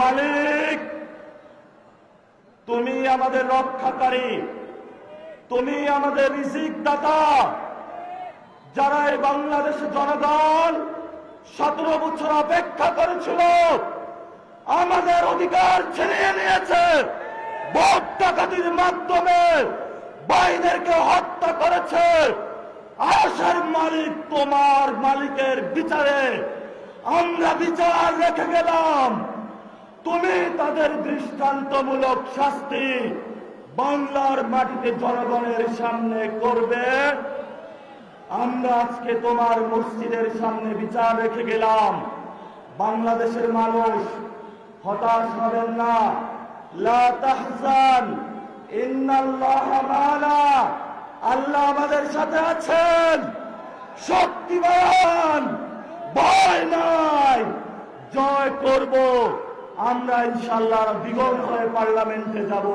মালিক, তুমি আমাদের রক্ষাকারী, তুমি আমাদের রিজিক দাতা। যারা এই বাংলাদেশের জনগণ 17 বছর অপেক্ষা করেছিল, আমাদের অধিকার ছিনিয়ে নিয়েছে, ভোট ডাকাতির মাধ্যমে ভাইদেরকে হত্যা করেছে। আশার মালিক, তোমার মালিকের বিচারে আমরা বিচার রেখে গেলাম। তুমি তাদের দৃষ্টান্তমূলক শাস্তি বাংলার মাটিতে জনগণের সামনে করবে। আমরা আজকে তোমার মসজিদের সামনে বিচার রেখে গেলাম। বাংলাদেশের মানুষ হতাশ হবেন না। লা তাহজান, ইন্নাল্লাহা মা'ানা। আল্লাহ আমাদের সাথে আছেন, শক্তিমান, ভয় নাই, জয় করব আমরা ইনশাআল্লাহ। বিগত হয়ে পার্লামেন্টে যাব।